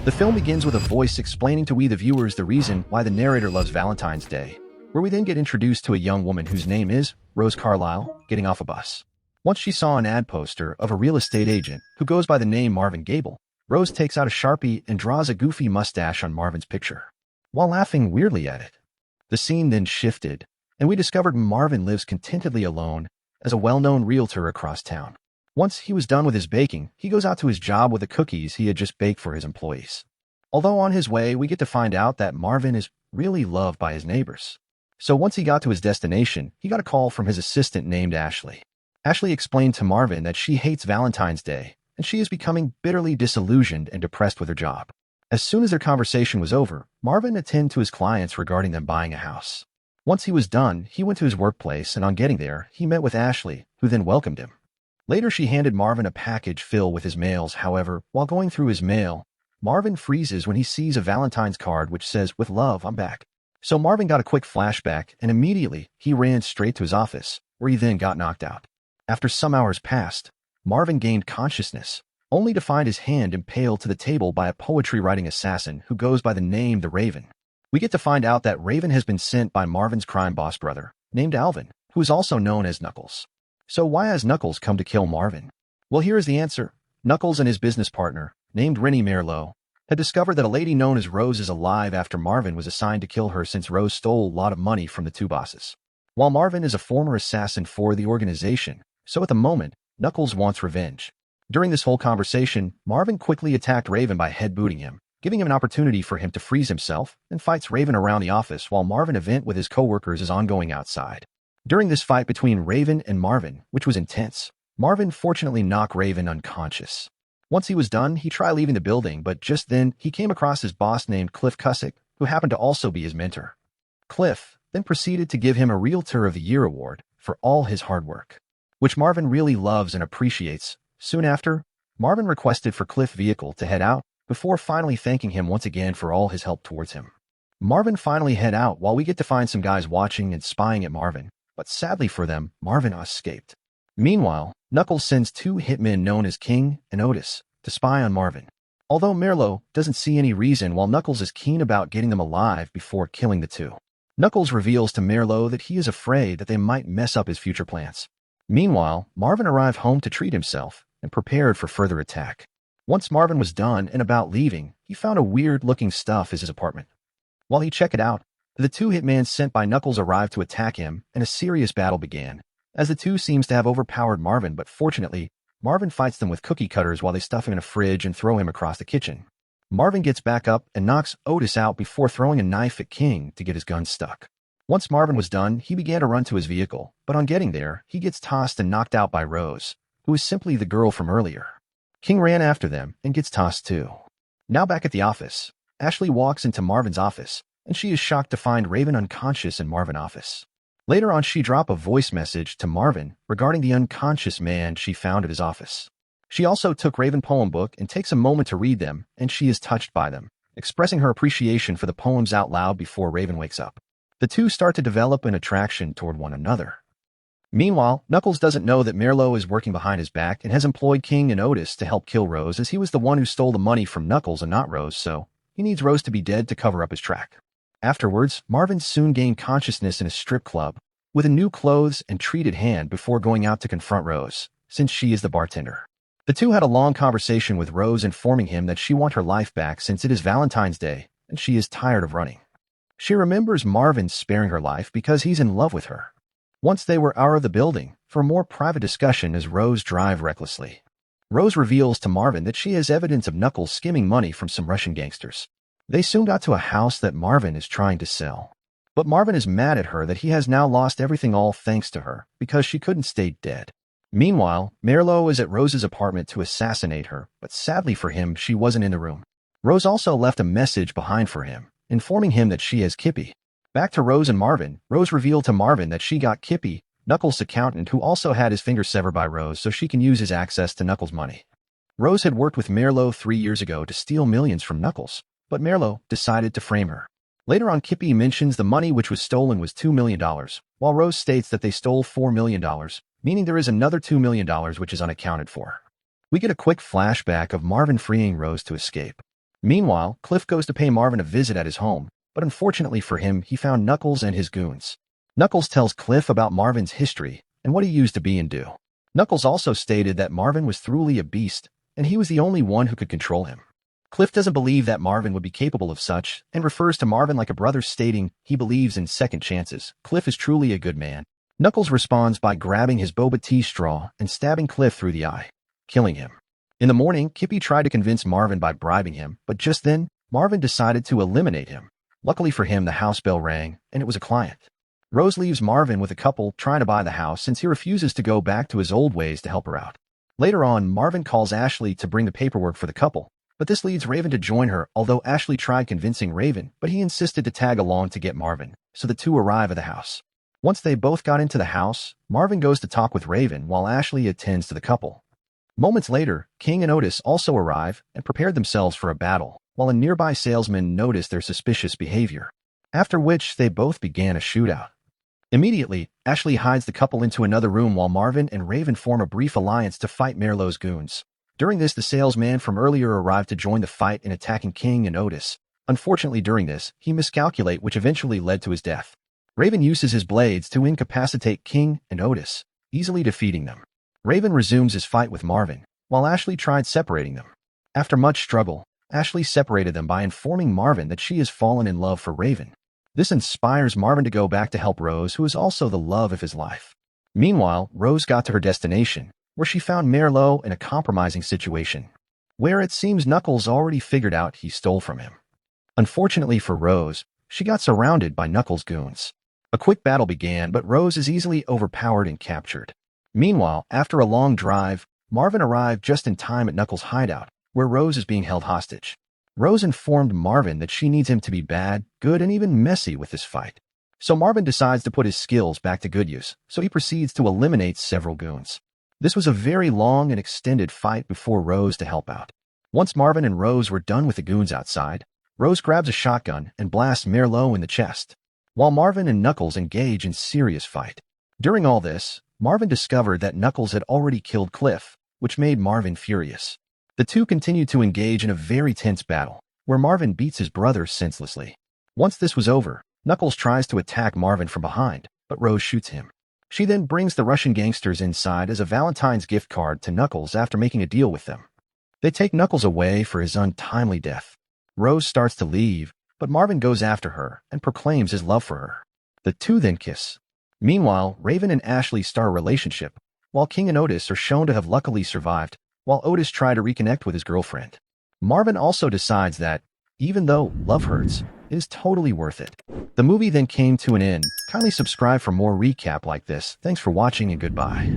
The film begins with a voice explaining to we the viewers the reason why the narrator loves Valentine's Day, where we then get introduced to a young woman whose name is Rose Carlisle getting off a bus. Once she saw an ad poster of a real estate agent who goes by the name Marvin Gable, Rose takes out a Sharpie and draws a goofy mustache on Marvin's picture, while laughing weirdly at it. The scene then shifted, and we discovered Marvin lives contentedly alone as a well-known realtor across town. Once he was done with his baking, he goes out to his job with the cookies he had just baked for his employees. Although on his way, we get to find out that Marvin is really loved by his neighbors. So once he got to his destination, he got a call from his assistant named Ashley. Ashley explained to Marvin that she hates Valentine's Day, and she is becoming bitterly disillusioned and depressed with her job. As soon as their conversation was over, Marvin attended to his clients regarding them buying a house. Once he was done, he went to his workplace, and on getting there, he met with Ashley, who then welcomed him. Later, she handed Marvin a package filled with his mails. However, while going through his mail, Marvin freezes when he sees a Valentine's card which says, "With love, I'm back." So Marvin got a quick flashback, and immediately, he ran straight to his office, where he then got knocked out. After some hours passed, Marvin gained consciousness, only to find his hand impaled to the table by a poetry-writing assassin who goes by the name The Raven. We get to find out that Raven has been sent by Marvin's crime boss brother, named Alvin, who is also known as Knuckles. So why has Knuckles come to kill Marvin? Well, here is the answer. Knuckles and his business partner, named Rennie Merlot, had discovered that a lady known as Rose is alive after Marvin was assigned to kill her since Rose stole a lot of money from the two bosses. While Marvin is a former assassin for the organization, so at the moment, Knuckles wants revenge. During this whole conversation, Marvin quickly attacked Raven by head-booting him, giving him an opportunity for him to freeze himself, and fights Raven around the office while Marvin event with his co-workers is ongoing outside. During this fight between Raven and Marvin, which was intense, Marvin fortunately knocked Raven unconscious. Once he was done, he tried leaving the building, but just then, he came across his boss named Cliff Cussick, who happened to also be his mentor. Cliff then proceeded to give him a Realtor of the Year award for all his hard work, which Marvin really loves and appreciates. Soon after, Marvin requested for Cliff's vehicle to head out, before finally thanking him once again for all his help towards him. Marvin finally head out while we get to find some guys watching and spying at Marvin, but sadly for them, Marvin escaped. Meanwhile, Knuckles sends two hitmen known as King and Otis to spy on Marvin. Although Merlot doesn't see any reason while Knuckles is keen about getting them alive before killing the two. Knuckles reveals to Merlot that he is afraid that they might mess up his future plans. Meanwhile, Marvin arrived home to treat himself and prepared for further attack. Once Marvin was done and about leaving, he found a weird-looking stuff in his apartment. While he checked it out, the two hitmen sent by Knuckles arrived to attack him, and a serious battle began, as the two seems to have overpowered Marvin, but fortunately, Marvin fights them with cookie cutters while they stuff him in a fridge and throw him across the kitchen. Marvin gets back up and knocks Otis out before throwing a knife at King to get his gun stuck. Once Marvin was done, he began to run to his vehicle, but on getting there, he gets tossed and knocked out by Rose, who is simply the girl from earlier. King ran after them and gets tossed too. Now back at the office, Ashley walks into Marvin's office, and she is shocked to find Raven unconscious in Marvin's office. Later on, she drops a voice message to Marvin regarding the unconscious man she found at his office. She also took Raven's poem book and takes a moment to read them, and she is touched by them, expressing her appreciation for the poems out loud before Raven wakes up. The two start to develop an attraction toward one another. Meanwhile, Knuckles doesn't know that Merlot is working behind his back and has employed King and Otis to help kill Rose, as he was the one who stole the money from Knuckles and not Rose, so he needs Rose to be dead to cover up his track. Afterwards, Marvin soon gained consciousness in a strip club with a new clothes and treated hand before going out to confront Rose, since she is the bartender. The two had a long conversation with Rose, informing him that she wants her life back since it is Valentine's Day and she is tired of running. She remembers Marvin sparing her life because he's in love with her. Once they were out of the building, for more private discussion as Rose drive recklessly. Rose reveals to Marvin that she has evidence of Knuckles skimming money from some Russian gangsters. They soon got to a house that Marvin is trying to sell. But Marvin is mad at her that he has now lost everything all thanks to her, because she couldn't stay dead. Meanwhile, Merlot is at Rose's apartment to assassinate her, but sadly for him, she wasn't in the room. Rose also left a message behind for him, informing him that she has Kippy. Back to Rose and Marvin, Rose revealed to Marvin that she got Kippy, Knuckles' accountant, who also had his finger severed by Rose so she can use his access to Knuckles' money. Rose had worked with Merlot 3 years ago to steal millions from Knuckles, but Merlot decided to frame her. Later on, Kippy mentions the money which was stolen was $2 million, while Rose states that they stole $4 million, meaning there is another $2 million which is unaccounted for. We get a quick flashback of Marvin freeing Rose to escape. Meanwhile, Cliff goes to pay Marvin a visit at his home, but unfortunately for him, he found Knuckles and his goons. Knuckles tells Cliff about Marvin's history and what he used to be and do. Knuckles also stated that Marvin was truly a beast, and he was the only one who could control him. Cliff doesn't believe that Marvin would be capable of such, and refers to Marvin like a brother, stating he believes in second chances. Cliff is truly a good man. Knuckles responds by grabbing his boba tea straw and stabbing Cliff through the eye, killing him. In the morning, Kippy tried to convince Marvin by bribing him, but just then, Marvin decided to eliminate him. Luckily for him, the house bell rang, and it was a client. Rose leaves Marvin with a couple trying to buy the house since he refuses to go back to his old ways to help her out. Later on, Marvin calls Ashley to bring the paperwork for the couple, but this leads Raven to join her, although Ashley tried convincing Raven, but he insisted to tag along to get Marvin, so the two arrive at the house. Once they both got into the house, Marvin goes to talk with Raven while Ashley attends to the couple. Moments later, King and Otis also arrive and prepared themselves for a battle, while a nearby salesman noticed their suspicious behavior, after which they both began a shootout. Immediately, Ashley hides the couple into another room while Marvin and Raven form a brief alliance to fight Merlot's goons. During this, the salesman from earlier arrived to join the fight in attacking King and Otis. Unfortunately, during this, he miscalculated, which eventually led to his death. Raven uses his blades to incapacitate King and Otis, easily defeating them. Raven resumes his fight with Marvin, while Ashley tried separating them. After much struggle, Ashley separated them by informing Marvin that she has fallen in love for Raven. This inspires Marvin to go back to help Rose, who is also the love of his life. Meanwhile, Rose got to her destination, where she found Merlot in a compromising situation, where it seems Knuckles already figured out he stole from him. Unfortunately for Rose, she got surrounded by Knuckles' goons. A quick battle began, but Rose is easily overpowered and captured. Meanwhile, after a long drive, Marvin arrived just in time at Knuckles' hideout, where Rose is being held hostage. Rose informed Marvin that she needs him to be bad, good, and even messy with this fight. So Marvin decides to put his skills back to good use, so he proceeds to eliminate several goons. This was a very long and extended fight before Rose to help out. Once Marvin and Rose were done with the goons outside, Rose grabs a shotgun and blasts Merlot in the chest, while Marvin and Knuckles engage in serious fight. During all this, Marvin discovered that Knuckles had already killed Cliff, which made Marvin furious. The two continue to engage in a very tense battle, where Marvin beats his brother senselessly. Once this was over, Knuckles tries to attack Marvin from behind, but Rose shoots him. She then brings the Russian gangsters inside as a Valentine's gift card to Knuckles after making a deal with them. They take Knuckles away for his untimely death. Rose starts to leave, but Marvin goes after her and proclaims his love for her. The two then kiss. Meanwhile, Raven and Ashley start a relationship, while King and Otis are shown to have luckily survived, while Otis tried to reconnect with his girlfriend. Marvin also decides that, even though love hurts, it is totally worth it. The movie then came to an end. Kindly subscribe for more recap like this. Thanks for watching and goodbye.